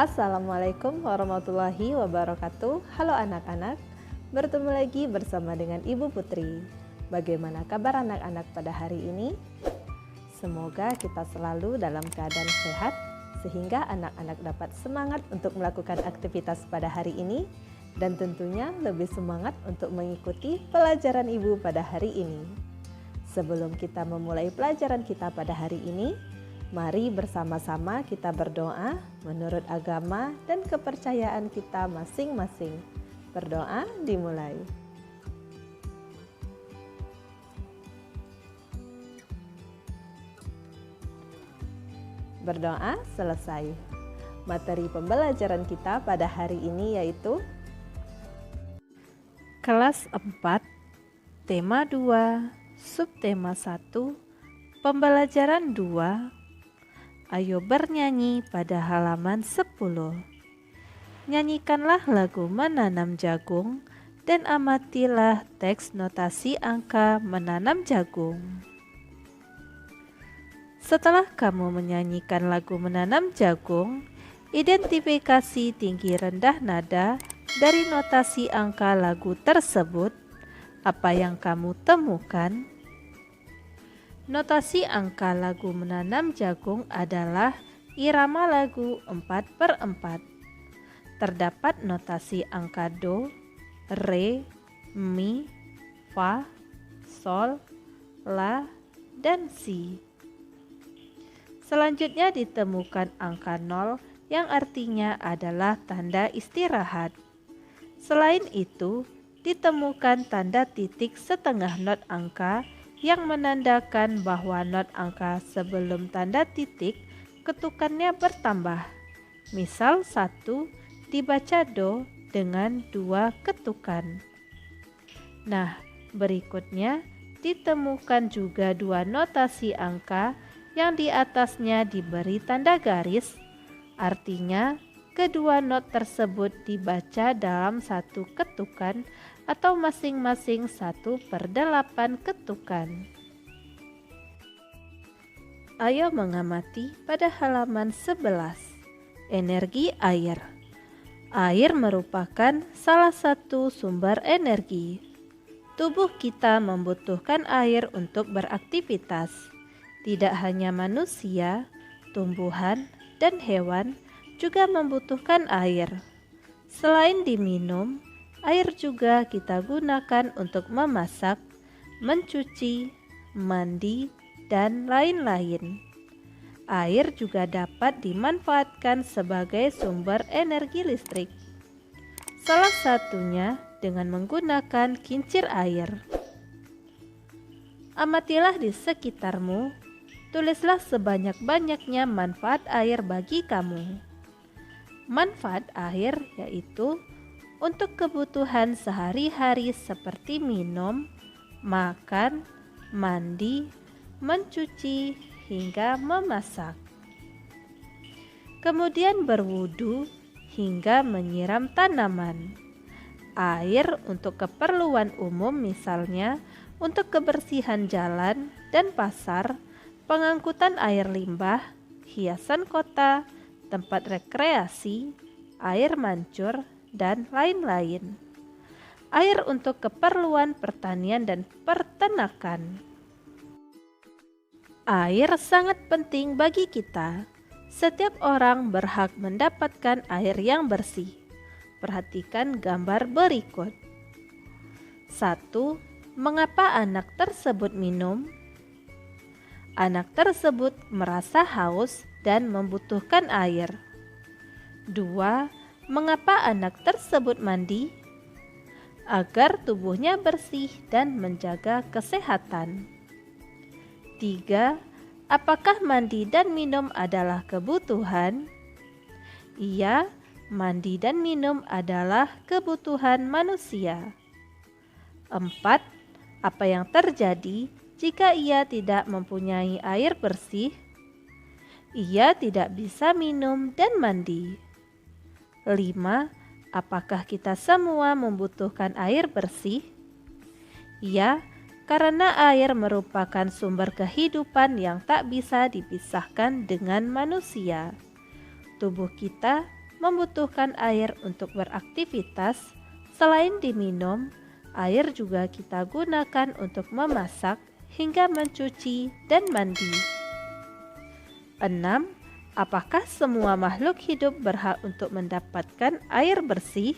Assalamualaikum warahmatullahi wabarakatuh. Halo anak-anak, bertemu lagi bersama dengan Ibu Putri. Bagaimana kabar anak-anak pada hari ini? Semoga kita selalu dalam keadaan sehat sehingga anak-anak dapat semangat untuk melakukan aktivitas pada hari ini dan tentunya lebih semangat untuk mengikuti pelajaran Ibu pada hari ini. Sebelum kita memulai pelajaran kita pada hari ini, mari bersama-sama kita berdoa menurut agama dan kepercayaan kita masing-masing. Berdoa dimulai. Berdoa selesai. Materi pembelajaran kita pada hari ini yaitu Kelas 4, Tema 2, Subtema 1, Pembelajaran 2. Ayo bernyanyi pada halaman 10. Nyanyikanlah lagu menanam jagung dan amatilah teks notasi angka menanam jagung. Setelah kamu menyanyikan lagu menanam jagung, identifikasi tinggi rendah nada dari notasi angka lagu tersebut. Apa yang kamu temukan? Notasi angka lagu menanam jagung adalah irama lagu 4/4. Terdapat notasi angka do, re, mi, fa, sol, la, dan si. Selanjutnya ditemukan angka 0 yang artinya adalah tanda istirahat. Selain itu, ditemukan tanda titik setengah not angka yang menandakan bahwa not angka sebelum tanda titik ketukannya bertambah. Misal 1 dibaca do dengan 2 ketukan. Nah, berikutnya ditemukan juga 2 notasi angka yang di atasnya diberi tanda garis. Artinya, kedua not tersebut dibaca dalam 1 ketukan atau masing-masing 1/8 ketukan. Ayo mengamati pada halaman 11. Energi air. Air merupakan salah satu sumber energi. Tubuh kita membutuhkan air untuk beraktivitas. Tidak hanya manusia, tumbuhan, dan hewan juga membutuhkan air. Selain diminum, air juga kita gunakan untuk memasak, mencuci, mandi, dan lain-lain. Air juga dapat dimanfaatkan sebagai sumber energi listrik. Salah satunya dengan menggunakan kincir air. Amatilah di sekitarmu, tulislah sebanyak-banyaknya manfaat air bagi kamu. Manfaat air yaitu untuk kebutuhan sehari-hari seperti minum, makan, mandi, mencuci, hingga memasak. Kemudian berwudu hingga menyiram tanaman. Air untuk keperluan umum misalnya untuk kebersihan jalan dan pasar, pengangkutan air limbah, hiasan kota, tempat rekreasi, air mancur, dan lain-lain. Air untuk keperluan pertanian dan peternakan. Air sangat penting bagi kita. Setiap orang berhak mendapatkan air yang bersih. Perhatikan gambar berikut. 1. Mengapa anak tersebut minum? Anak tersebut merasa haus dan membutuhkan air. 2. Mengapa anak tersebut mandi? Agar tubuhnya bersih dan menjaga kesehatan. 3. Apakah mandi dan minum adalah kebutuhan? Iya, mandi dan minum adalah kebutuhan manusia. 4. Apa yang terjadi jika ia tidak mempunyai air bersih? Ia tidak bisa minum dan mandi. 5. Apakah kita semua membutuhkan air bersih? Ya, karena air merupakan sumber kehidupan yang tak bisa dipisahkan dengan manusia. Tubuh kita membutuhkan air untuk beraktivitas. Selain diminum, air juga kita gunakan untuk memasak hingga mencuci dan mandi. 6. Apakah semua makhluk hidup berhak untuk mendapatkan air bersih?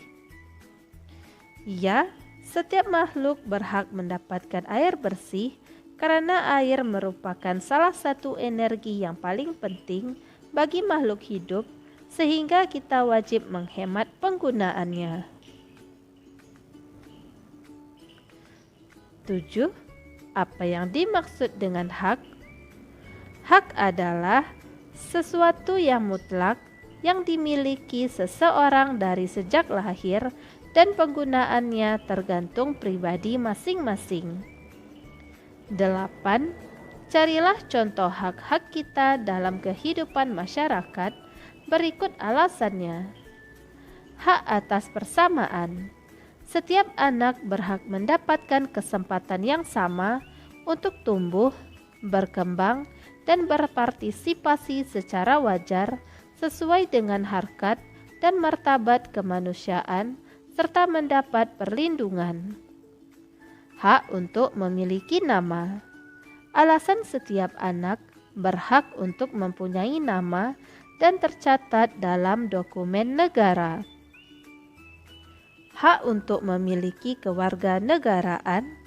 Ya, setiap makhluk berhak mendapatkan air bersih karena air merupakan salah satu energi yang paling penting bagi makhluk hidup, sehingga kita wajib menghemat penggunaannya. 7. Apa yang dimaksud dengan hak? Hak adalah sesuatu yang mutlak yang dimiliki seseorang dari sejak lahir dan penggunaannya tergantung pribadi masing-masing. 8. Carilah contoh hak-hak kita dalam kehidupan masyarakat. Berikut alasannya. Hak atas persamaan. Setiap anak berhak mendapatkan kesempatan yang sama untuk tumbuh, berkembang, dan berpartisipasi secara wajar sesuai dengan harkat dan martabat kemanusiaan serta mendapat perlindungan. Hak untuk memiliki nama. Alasan setiap anak berhak untuk mempunyai nama dan tercatat dalam dokumen negara. Hak untuk memiliki kewarganegaraan.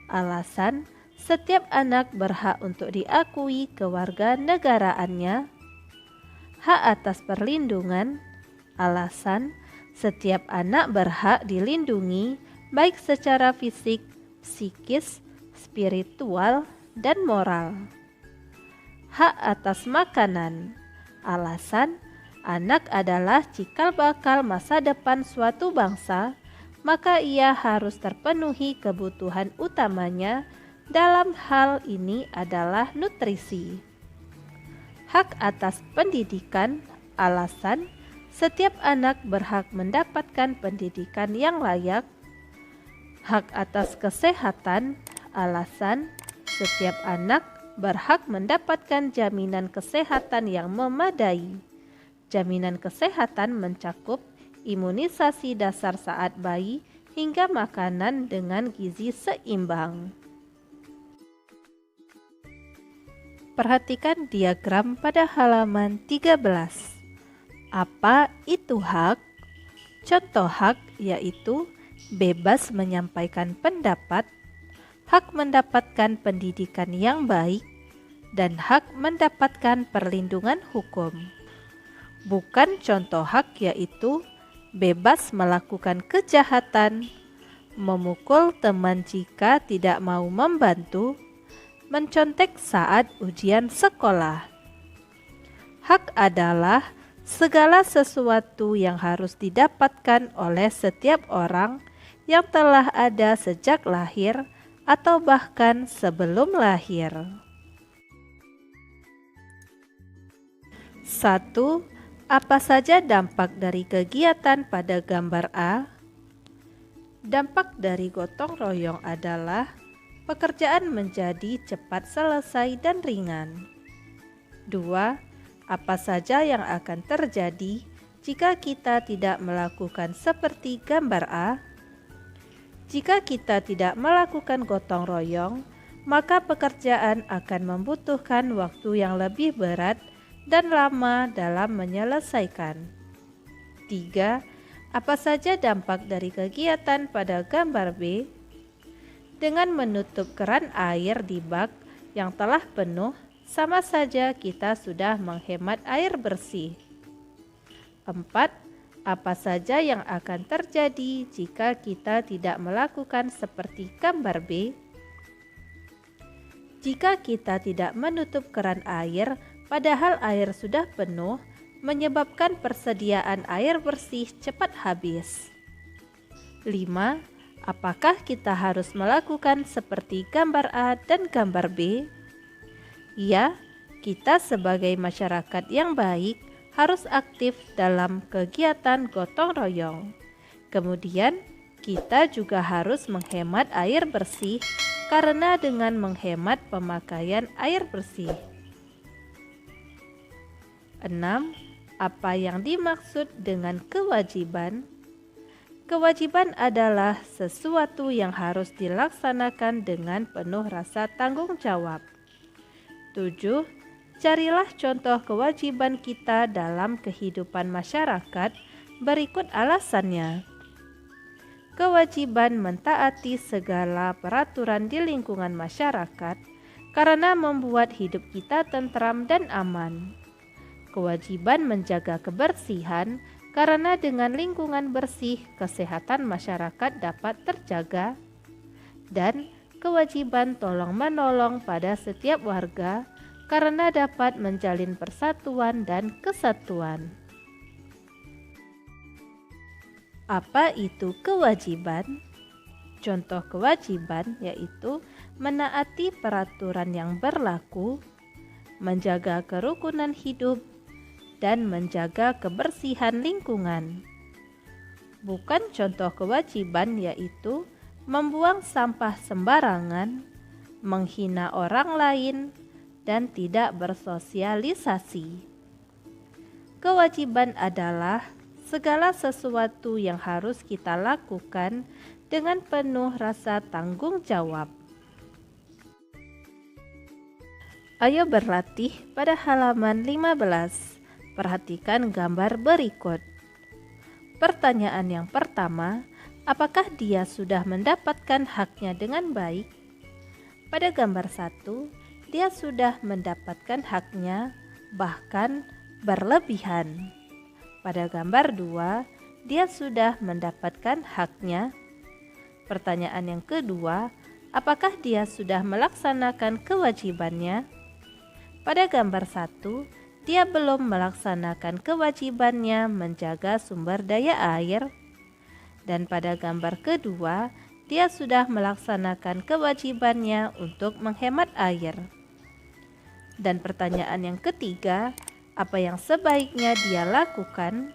Alasan setiap anak berhak untuk diakui kewarganegaraannya. Hak atas perlindungan. Alasan setiap anak berhak dilindungi baik secara fisik, psikis, spiritual, dan moral. Hak atas makanan. Alasan anak adalah cikal bakal masa depan suatu bangsa, maka ia harus terpenuhi kebutuhan utamanya. Dalam hal ini adalah nutrisi. Hak atas pendidikan. Alasan setiap anak berhak mendapatkan pendidikan yang layak. Hak atas kesehatan. Alasan setiap anak berhak mendapatkan jaminan kesehatan yang memadai. Jaminan kesehatan mencakup imunisasi dasar saat bayi hingga makanan dengan gizi seimbang. Perhatikan diagram pada halaman 13. Apa itu hak? Contoh hak yaitu bebas menyampaikan pendapat, hak mendapatkan pendidikan yang baik, dan hak mendapatkan perlindungan hukum. Bukan contoh hak yaitu bebas melakukan kejahatan, memukul teman jika tidak mau membantu, mencontek saat ujian sekolah. Hak adalah segala sesuatu yang harus didapatkan oleh setiap orang yang telah ada sejak lahir atau bahkan sebelum lahir. 1. Apa saja dampak dari kegiatan pada gambar A? Dampak dari gotong royong adalah pekerjaan menjadi cepat selesai dan ringan. 2. Apa saja yang akan terjadi jika kita tidak melakukan seperti gambar A? Jika kita tidak melakukan gotong royong, maka pekerjaan akan membutuhkan waktu yang lebih berat dan lama dalam menyelesaikan. 3. Apa saja dampak dari kegiatan pada gambar B? Dengan menutup keran air di bak yang telah penuh, sama saja kita sudah menghemat air bersih. 4. Apa saja yang akan terjadi jika kita tidak melakukan seperti gambar B? Jika kita tidak menutup keran air padahal air sudah penuh, menyebabkan persediaan air bersih cepat habis. 5. Apakah kita harus melakukan seperti gambar A dan gambar B? Ya, kita sebagai masyarakat yang baik harus aktif dalam kegiatan gotong royong. Kemudian, kita juga harus menghemat air bersih karena dengan menghemat pemakaian air bersih. 6. Apa yang dimaksud dengan kewajiban? Kewajiban adalah sesuatu yang harus dilaksanakan dengan penuh rasa tanggung jawab. 7. Carilah contoh kewajiban kita dalam kehidupan masyarakat. Berikut alasannya. Kewajiban mentaati segala peraturan di lingkungan masyarakat karena membuat hidup kita tentram dan aman. Kewajiban menjaga kebersihan karena dengan lingkungan bersih, kesehatan masyarakat dapat terjaga. Dan kewajiban tolong-menolong pada setiap warga karena dapat menjalin persatuan dan kesatuan. Apa itu kewajiban? Contoh kewajiban yaitu menaati peraturan yang berlaku, menjaga kerukunan hidup, dan menjaga kebersihan lingkungan. Bukan contoh kewajiban yaitu membuang sampah sembarangan, menghina orang lain, dan tidak bersosialisasi. Kewajiban adalah segala sesuatu yang harus kita lakukan dengan penuh rasa tanggung jawab. Ayo berlatih pada halaman 15. Perhatikan gambar berikut. Pertanyaan yang pertama, apakah dia sudah mendapatkan haknya dengan baik? Pada gambar 1, dia sudah mendapatkan haknya, bahkan berlebihan. Pada gambar 2, dia sudah mendapatkan haknya. Pertanyaan yang kedua, apakah dia sudah melaksanakan kewajibannya? Pada gambar 1, dia belum melaksanakan kewajibannya menjaga sumber daya air. Dan pada gambar kedua, dia sudah melaksanakan kewajibannya untuk menghemat air. Dan pertanyaan yang ketiga, apa yang sebaiknya dia lakukan?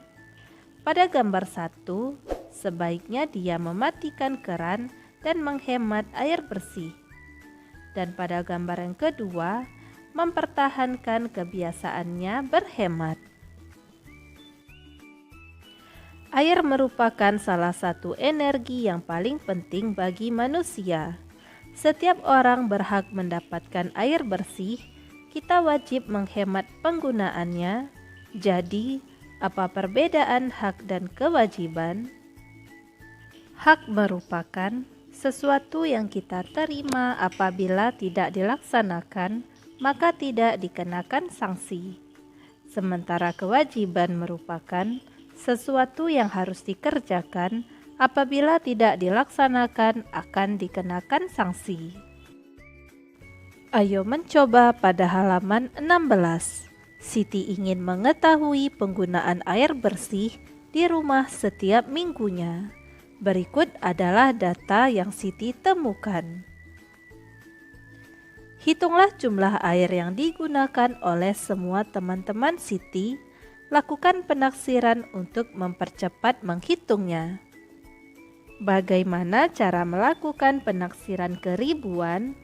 Pada gambar 1, sebaiknya dia mematikan keran dan menghemat air bersih. Dan pada gambar yang kedua, mempertahankan kebiasaannya berhemat. Air merupakan salah satu energi yang paling penting bagi manusia. Setiap orang berhak mendapatkan air bersih. Kita wajib menghemat penggunaannya. Jadi, apa perbedaan hak dan kewajiban? Hak merupakan sesuatu yang kita terima apabila tidak dilaksanakan, maka tidak dikenakan sanksi. Sementara kewajiban merupakan sesuatu yang harus dikerjakan, apabila tidak dilaksanakan akan dikenakan sanksi. Ayo mencoba pada halaman 16. Siti ingin mengetahui penggunaan air bersih di rumah setiap minggunya. Berikut adalah data yang Siti temukan. Hitunglah jumlah air yang digunakan oleh semua teman-teman Siti. Lakukan penaksiran untuk mempercepat menghitungnya. Bagaimana cara melakukan penaksiran keribuan?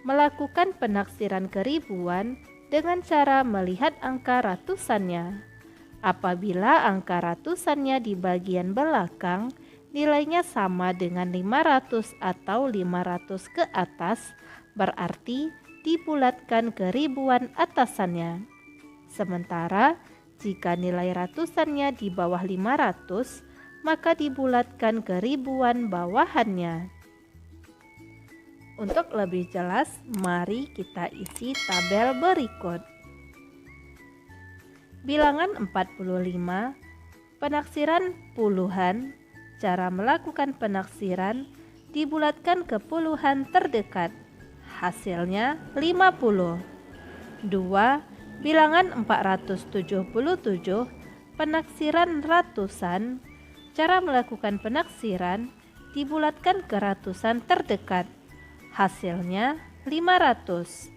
Melakukan penaksiran keribuan dengan cara melihat angka ratusannya. Apabila angka ratusannya di bagian belakang nilainya sama dengan 500 atau 500 ke atas, berarti dibulatkan ke ribuan atasannya. Sementara jika nilai ratusannya di bawah 500, maka dibulatkan ke ribuan bawahannya. Untuk lebih jelas, mari kita isi tabel berikut. Bilangan 45, penaksiran puluhan. Cara melakukan penaksiran dibulatkan ke puluhan terdekat. Hasilnya 50. 2. Bilangan 477, penaksiran ratusan. Cara melakukan penaksiran dibulatkan ke ratusan terdekat. Hasilnya 500.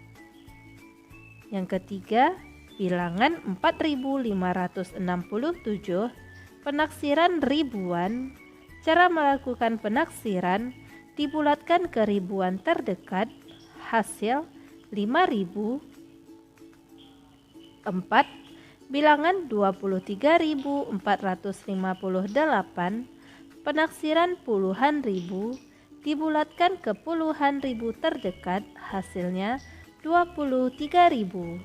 Yang ketiga, bilangan 4567, penaksiran ribuan. Cara melakukan penaksiran dibulatkan ke ribuan terdekat. Hasil 5000. 4. Bilangan 23.458 penaksiran puluhan ribu dibulatkan ke puluhan ribu terdekat, hasilnya 23.000.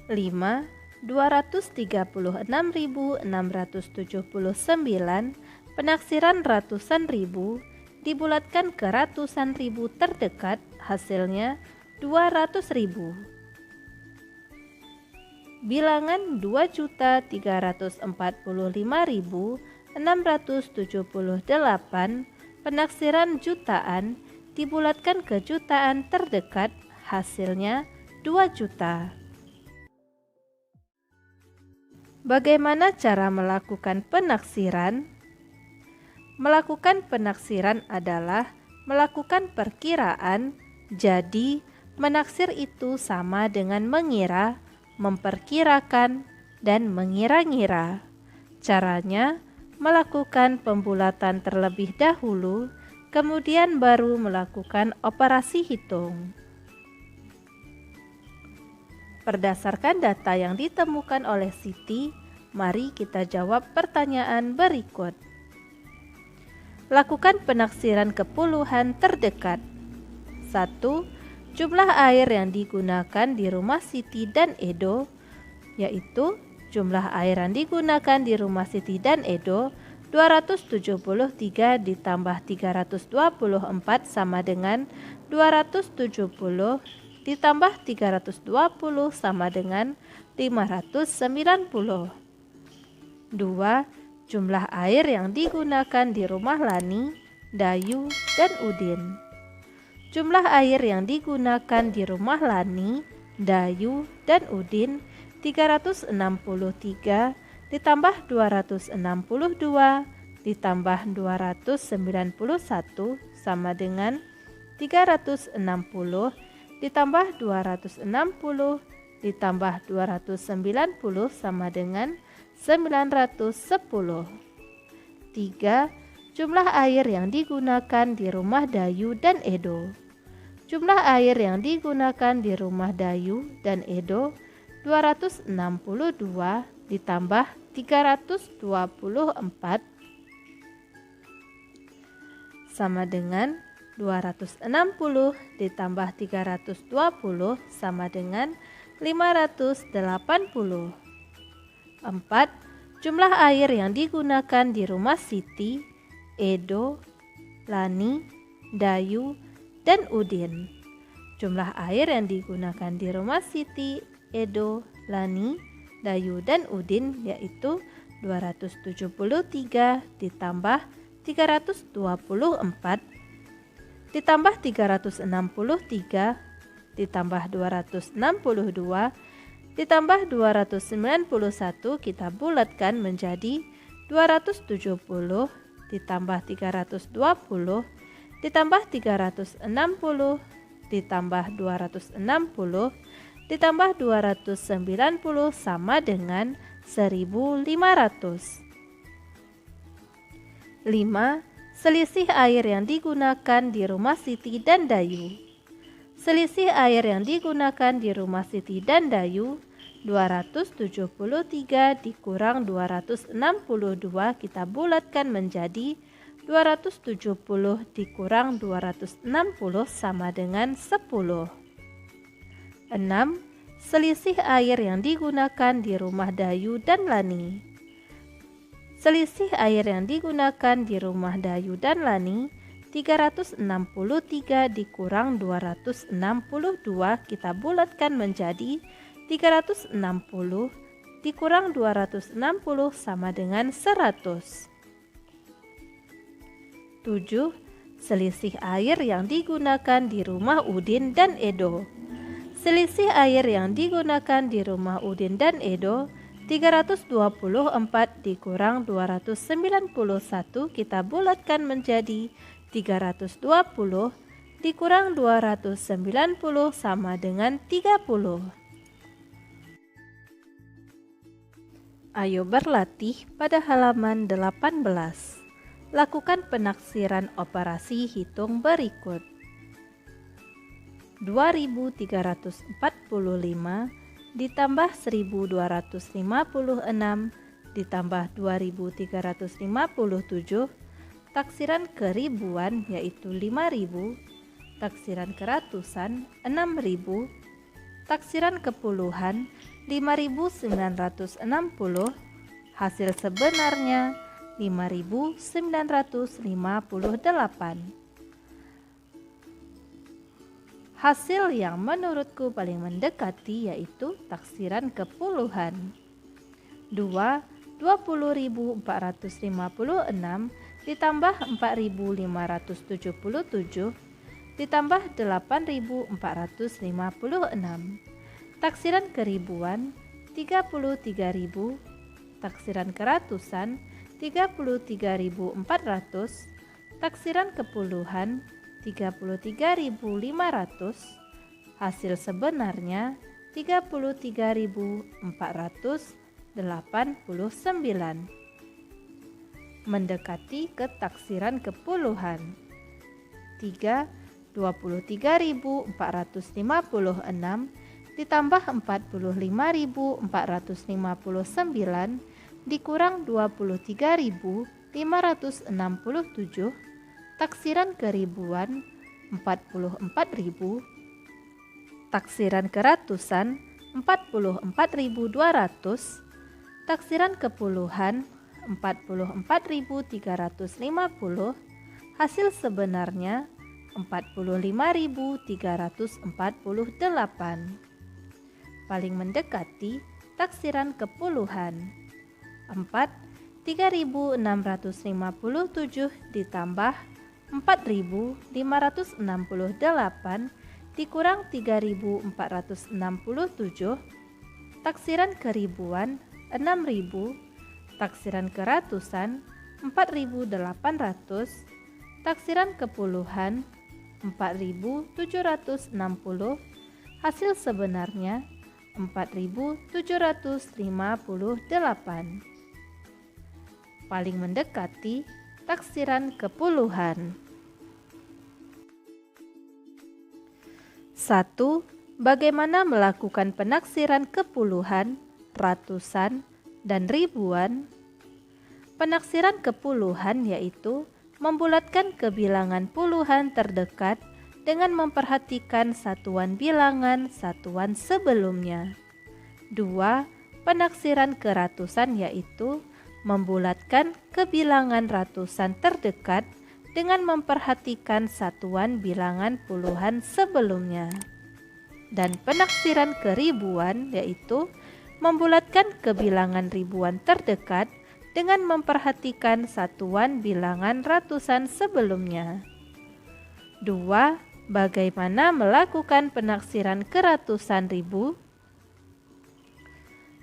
5. 236.679 penaksiran ratusan ribu dibulatkan ke ratusan ribu terdekat, hasilnya 200.000. Bilangan 2.345.678 penaksiran jutaan dibulatkan ke jutaan terdekat, hasilnya 2 juta. Bagaimana cara melakukan penaksiran? Melakukan penaksiran adalah melakukan perkiraan, jadi menaksir itu sama dengan mengira, memperkirakan, dan mengira-ngira. Caranya, melakukan pembulatan terlebih dahulu, kemudian baru melakukan operasi hitung. Berdasarkan data yang ditemukan oleh Siti, mari kita jawab pertanyaan berikut. Lakukan penaksiran kepuluhan terdekat. 1. Jumlah air yang digunakan di rumah Siti dan Edo, yaitu jumlah air yang digunakan di rumah Siti dan Edo 273 ditambah 324 sama dengan 270 ditambah 320 sama dengan 590. 2. Jumlah air yang digunakan di rumah Lani, Dayu, dan Udin. Jumlah air yang digunakan di rumah Lani, Dayu, dan Udin 363 ditambah 262 ditambah 291 sama dengan 360 ditambah 260 ditambah 290 sama dengan 910. 3. Jumlah air yang digunakan di rumah Dayu dan Edo. Jumlah air yang digunakan di rumah Dayu dan Edo 262 ditambah 324 sama dengan 260 ditambah 320 sama dengan 580. 4. Jumlah air yang digunakan di rumah Siti, Edo, Lani, Dayu, dan Udin. Jumlah air yang digunakan di rumah Siti, Edo, Lani, Dayu, dan Udin yaitu 273 ditambah 324 ditambah 363 ditambah 262 ditambah 291 kita bulatkan menjadi 270 ditambah 320 ditambah 360 ditambah 260 ditambah 290 sama dengan 1.500. 5. Selisih air yang digunakan di rumah Siti dan Dayu. Selisih air yang digunakan di rumah Siti dan Dayu 273 dikurang 262 kita bulatkan menjadi 270 dikurang 260 sama dengan 10. 6. Selisih air yang digunakan di rumah Dayu dan Lani. Selisih air yang digunakan di rumah Dayu dan Lani 363 dikurang 262 kita bulatkan menjadi 360 dikurang 260 sama dengan 100. 7. Selisih air yang digunakan di rumah Udin dan Edo. Selisih air yang digunakan di rumah Udin dan Edo 324 dikurang 291 kita bulatkan menjadi 320 dikurang 290 sama dengan 30. Ayo berlatih pada halaman 18. Lakukan penaksiran operasi hitung berikut. 2.345 ditambah 1256 ditambah 2357, taksiran ke ribuan yaitu 5000, taksiran ke ratusan 6000, taksiran ke puluhan 5960, hasil sebenarnya 5958. Hasil yang menurutku paling mendekati yaitu taksiran ke puluhan. 20.456 ditambah 4.577 ditambah 8.456. Taksiran ke ribuan 33.000, taksiran ke ratusan 33.400, taksiran ke puluhan 33.500, hasil sebenarnya 33.489. Mendekati ke taksiran ke puluhan. 23.456 ditambah 45.459 dikurang 23.567, taksiran ke ribuan 44.000, taksiran ke ratusan 44.200, taksiran ke puluhan 44.350, hasil sebenarnya 45.348. Paling mendekati taksiran ke puluhan. 3.657 ditambah 4.568 dikurang 3.467, taksiran ke ribuan 6.000, taksiran ke ratusan 4.800, taksiran ke puluhan 4.760, hasil sebenarnya 4.758. Paling mendekati taksiran ke puluhan. 1. Bagaimana melakukan penaksiran ke puluhan, ratusan, dan ribuan? Penaksiran ke puluhan yaitu membulatkan kebilangan puluhan terdekat dengan memperhatikan satuan bilangan satuan sebelumnya. 2. Penaksiran ke ratusan yaitu membulatkan kebilangan ratusan terdekat dengan memperhatikan satuan bilangan puluhan sebelumnya. Dan penaksiran ke ribuan yaitu membulatkan kebilangan ribuan terdekat dengan memperhatikan satuan bilangan ratusan sebelumnya. 2. Bagaimana melakukan penaksiran ke ratusan ribu?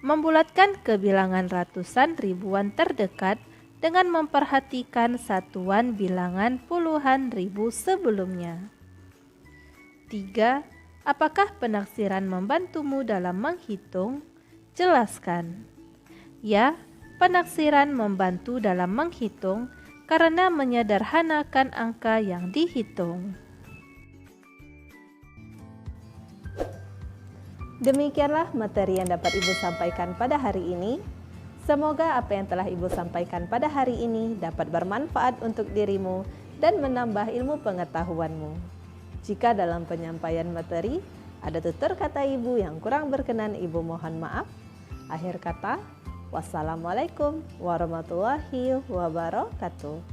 Membulatkan kebilangan ratusan ribuan terdekat dengan memperhatikan satuan bilangan puluhan ribu sebelumnya. 3. Apakah penaksiran membantumu dalam menghitung? Jelaskan. Ya, penaksiran membantu dalam menghitung karena menyederhanakan angka yang dihitung. Demikianlah materi yang dapat Ibu sampaikan pada hari ini. Semoga apa yang telah Ibu sampaikan pada hari ini dapat bermanfaat untuk dirimu dan menambah ilmu pengetahuanmu. Jika dalam penyampaian materi ada tutur kata Ibu yang kurang berkenan, Ibu mohon maaf. Akhir kata, wassalamualaikum warahmatullahi wabarakatuh.